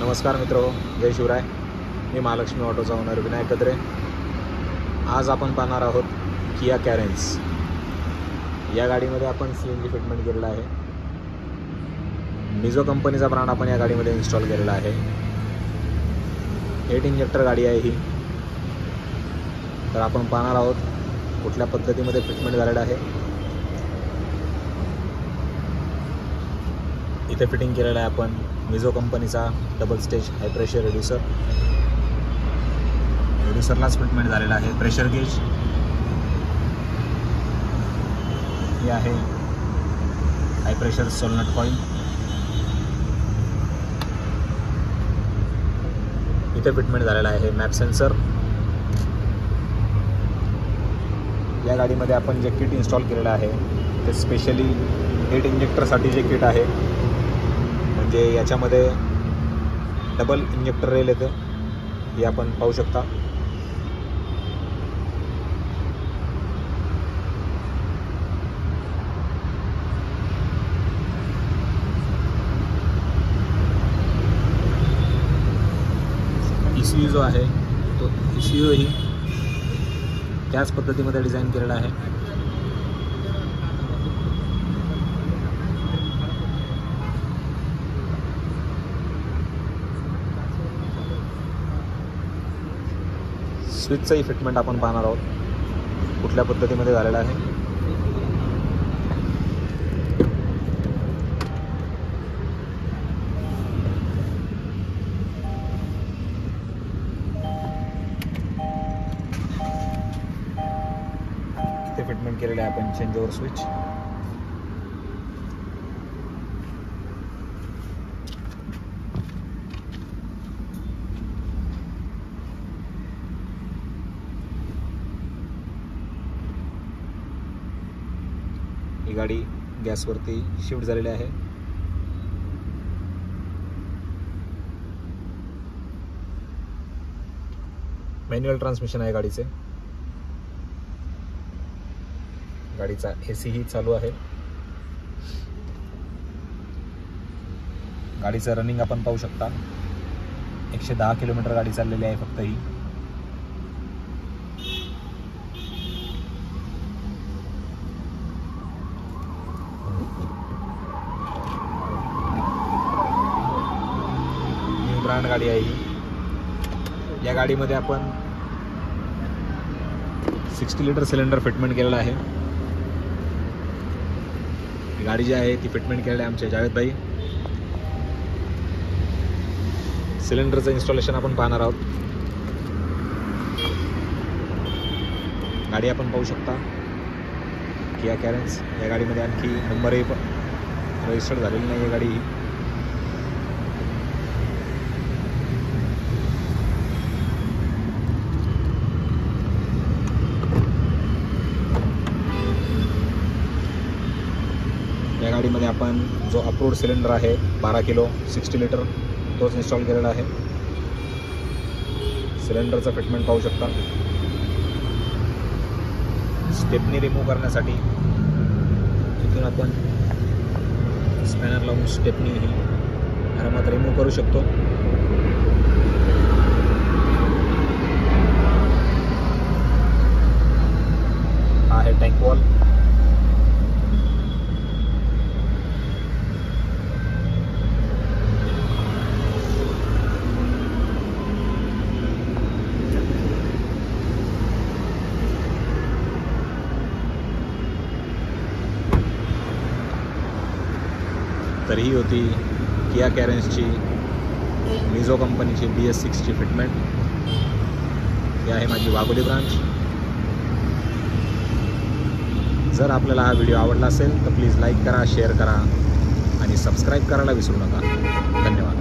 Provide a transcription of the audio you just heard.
नमस्कार मित्रो, जय शिवराय. मी महालक्ष्मी ऑटोचा ओनर विनायक कदरे. आज आपण पाहणार आहोत किया कॅरेन्स. या गाडीमध्ये आपण CNG फिटमेंट केलेला आहे. मिझो कंपनीचा ब्रँड आपण या गाडीमध्ये इन्स्टॉल केलेला आहे. 8 इंजेक्टर गाडी आहे ही. तर आपण पाहणार आहोत कुठल्या पद्धतीमध्ये फिटमेंट झालेलं आहे. इथे फिटिंग केलेलं आहे आपण मिझो कंपनीचा डबल स्टेज हाय प्रेशर रेड्युसरलाच फिटमेंट झालेला आहे. प्रेशर गेज हे आहे. हाय प्रेशर सोलनट कॉईल इथे फिटमेंट झालेला आहे. Map sensor. या गाडीमध्ये आपण जे किट इन्स्टॉल केलेलं आहे ते स्पेशली 8 इंजेक्टरसाठी जे किट आहे, म्हणजे याच्यामध्ये डबल इंजेक्टर रेल येते, हे आपण पाहू शकता. ECU जो आहे तो ECU ही त्याच पद्धतीमध्ये डिझाईन केलेला आहे. स्विचचंही फिटमेंट आपण पाहणार आहोत कुठल्या पद्धतीमध्ये झालेलं आहे. इथे फिटमेंट केलेलं आहे आपण चेंज ओव्हर स्विच. ही गाडी गॅसवरती शिफ्ट झालेली आहे. मॅन्युअल ट्रान्समिशन आहे गाडीचे. गाडीचा AC ही चालू आहे. गाडीचं रनिंग आपण पाहू शकता. 110 किलोमीटर गाडी चाललेली आहे फक्त ही. ब्रँड गाडी आहे ही. या गाडीमध्ये आपण 60 लिटर सिलेंडर फिटमेंट केलेलं आहे. ही गाडी जी आहे ती फिटमेंट केलेली आहे आमचे जावेद भाई. सिलेंडरचं इन्स्टॉलेशन आपण पाहणार आहोत. गाडी आपण पाहू शकता किया कॅरेन्स. या गाडीमध्ये आणखी नंबरही रजिस्टर्ड झालेली नाही आहे गाडी ही. या गाडीमध्ये आपण जो अप्रूव्ड सिलेंडर आहे 12 किलो 60 लिटर तोच इन्स्टॉल केलेला आहे. सिलेंडरचं फिटमेंट पाहू शकता. स्टेपनी रिमूव्ह करण्यासाठी इथून आपण स्पॅनर लावून स्टेपनी ही आरामात रिमूव्ह करू शकतो. हा आहे टँक वॉल. तर ही होती किया कॅरेन्सची मिझो कंपनीची BS6ची फिटमेंट. ही आहे माझी वाघोली ब्रांच. जर आपल्याला हा व्हिडिओ आवडला असेल तर प्लीज लाईक करा, शेअर करा आणि सबस्क्राईब करायला विसरू नका. धन्यवाद.